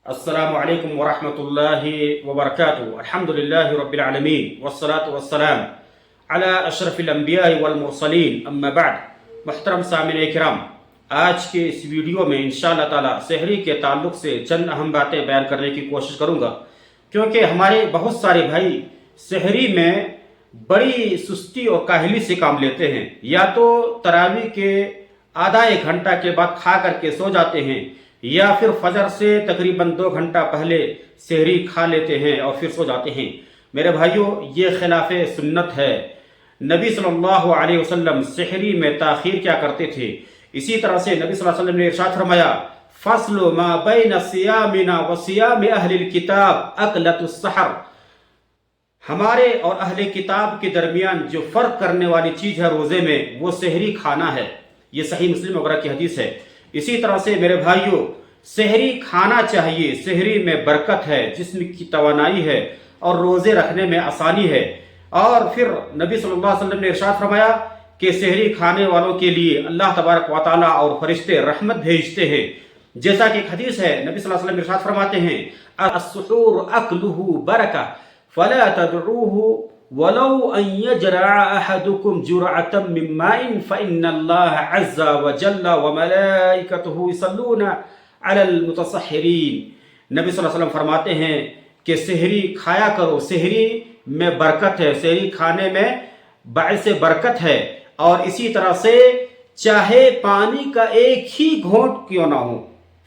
السلام علیکم ورحمۃ اللہ وبرکاتہ۔ الحمدللہ رب العالمین والصلاة والسلام علی اشرف الانبیاء والمرسلین، اما بعد۔ محترم سامعین کرام، آج کے اس ویڈیو میں انشاءاللہ تعالی سحری کے تعلق سے چند اہم باتیں بیان کرنے کی کوشش کروں گا، کیونکہ ہمارے بہت سارے بھائی سحری میں بڑی سستی اور کاہلی سے کام لیتے ہیں، یا تو تراویح کے آدھا ایک گھنٹہ کے بعد کھا کر کے سو جاتے ہیں، یا پھر فجر سے تقریباً 2 گھنٹہ پہلے سحری کھا لیتے ہیں اور پھر سو جاتے ہیں۔ میرے بھائیوں، یہ خلاف سنت ہے۔ نبی صلی اللہ علیہ وسلم سحری میں تاخیر کیا کرتے تھے؟ اسی طرح سے نبی صلی اللہ علیہ وسلم نے ارشاد فرمایا، فصل ما بین صیامنا و صیام اہل الکتاب اکلۃ السحر۔ ہمارے اور اہل کتاب کے درمیان جو فرق کرنے والی چیز ہے روزے میں، وہ سحری کھانا ہے۔ یہ صحیح مسلم وغیرہ کی حدیث ہے۔ اسی طرح سے میرے بھائیوں، سحری کھانا چاہیے۔ سحری میں برکت ہے، جسم کی توانائی ہے اور روزے رکھنے میں آسانی ہے۔ اور پھر نبی صلی اللہ علیہ وسلم نے ارشاد فرمایا کہ سحری کھانے والوں کے لیے اللہ تبارک و تعالیٰ اور فرشتے رحمت بھیجتے ہیں۔ جیسا کہ ایک حدیث ہے، نبی صلی اللہ علیہ وسلم ارشاد فرماتے ہیں، السحور اکلہ برکہ فلا تدعوه ولو ان يجرع احدكم جرعة من ماء فإن الله عز وجل وملائكته يصلون على المتصحرين۔ نبی صلی اللہ علیہ وسلم فرماتے ہیں کہ سحری کھایا کرو، سحری میں برکت ہے، سحری کھانے میں باعث برکت ہے۔ اور اسی طرح سے چاہے پانی کا ایک ہی گھونٹ کیوں نہ ہو،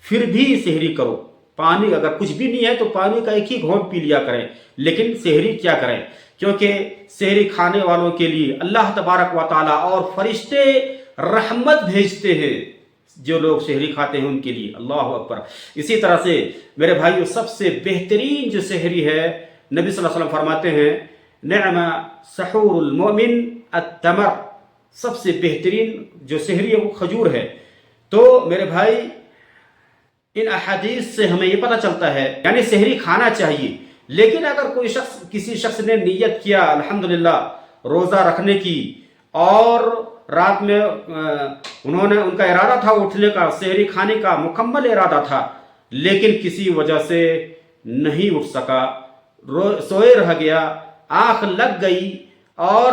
پھر بھی سحری کرو۔ پانی اگر کچھ بھی نہیں ہے تو پانی کا ایک ہی گھونٹ پی لیا کریں، لیکن سحری کیا کریں، کیونکہ سحری کھانے والوں کے لیے اللہ تبارک و تعالیٰ اور فرشتے رحمت بھیجتے ہیں۔ جو لوگ سحری کھاتے ہیں ان کے لیے، اللہ اکبر۔ اسی طرح سے میرے بھائیو، سب سے بہترین جو سحری ہے، نبی صلی اللہ علیہ وسلم فرماتے ہیں، نعم سحور المؤمن التمر۔ سب سے بہترین جو سحری ہے وہ کھجور ہے۔ تو میرے بھائی، ان احادیث سے ہمیں یہ پتہ چلتا ہے، یعنی سحری کھانا چاہیے، لیکن اگر کوئی شخص، کسی شخص نے نیت کیا الحمدللہ روزہ رکھنے کی، اور رات میں ان کا ارادہ تھا اٹھنے کا، سحری کھانے کا مکمل ارادہ تھا، لیکن کسی وجہ سے نہیں اٹھ سکا، سوئے رہ گیا، آنکھ لگ گئی اور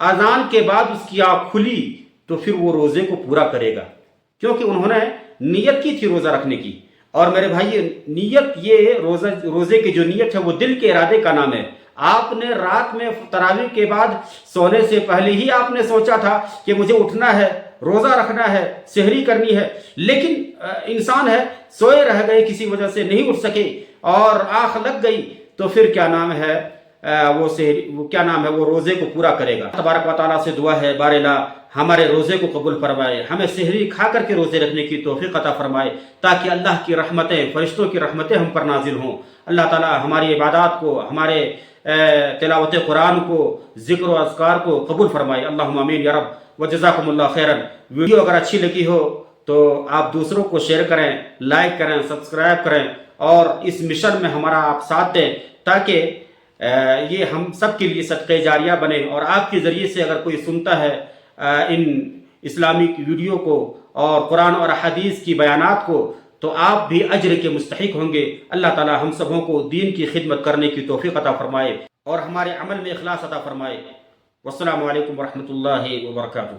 اذان کے بعد اس کی آنکھ کھلی، تو پھر وہ روزے کو پورا کرے گا، کیونکہ انہوں نے نیت کی تھی روزہ رکھنے کی۔ اور میرے بھائی، نیت، یہ روزے کی جو نیت ہے وہ دل کے ارادے کا نام ہے۔ آپ نے رات میں تراویح کے بعد سونے سے پہلے ہی آپ نے سوچا تھا کہ مجھے اٹھنا ہے، روزہ رکھنا ہے، سحری کرنی ہے، لیکن انسان ہے، سوئے رہ گئے، کسی وجہ سے نہیں اٹھ سکے اور آنکھ لگ گئی، تو پھر کیا نام ہے، وہ روزے کو پورا کرے گا۔ تبارک و تعالیٰ سے دعا ہے، بار الہ ہمارے روزے کو قبول فرمائے، ہمیں سحری کھا کر کے روزے رکھنے کی توفیق عطا فرمائے، تاکہ اللہ کی رحمتیں، فرشتوں کی رحمتیں ہم پر نازل ہوں۔ اللہ تعالیٰ ہماری عبادات کو، ہمارے تلاوت قرآن کو، ذکر و اذکار کو قبول فرمائے۔ اللہم آمین یا رب، وجزاکم اللہ خیرا۔ ویڈیو اگر اچھی لگی ہو تو آپ دوسروں کو شیئر کریں، لائک کریں، سبسکرائب کریں، اور اس مشن میں ہمارا آپ ساتھ دیں، تاکہ یہ ہم سب کے لیے صدقہ جاریہ بنے، اور آپ کے ذریعے سے اگر کوئی سنتا ہے ان اسلامک ویڈیو کو اور قرآن اور حدیث کی بیانات کو، تو آپ بھی اجر کے مستحق ہوں گے۔ اللہ تعالی ہم سبوں کو دین کی خدمت کرنے کی توفیق عطا فرمائے اور ہمارے عمل میں اخلاص عطا فرمائے۔ والسلام علیکم ورحمۃ اللہ وبرکاتہ۔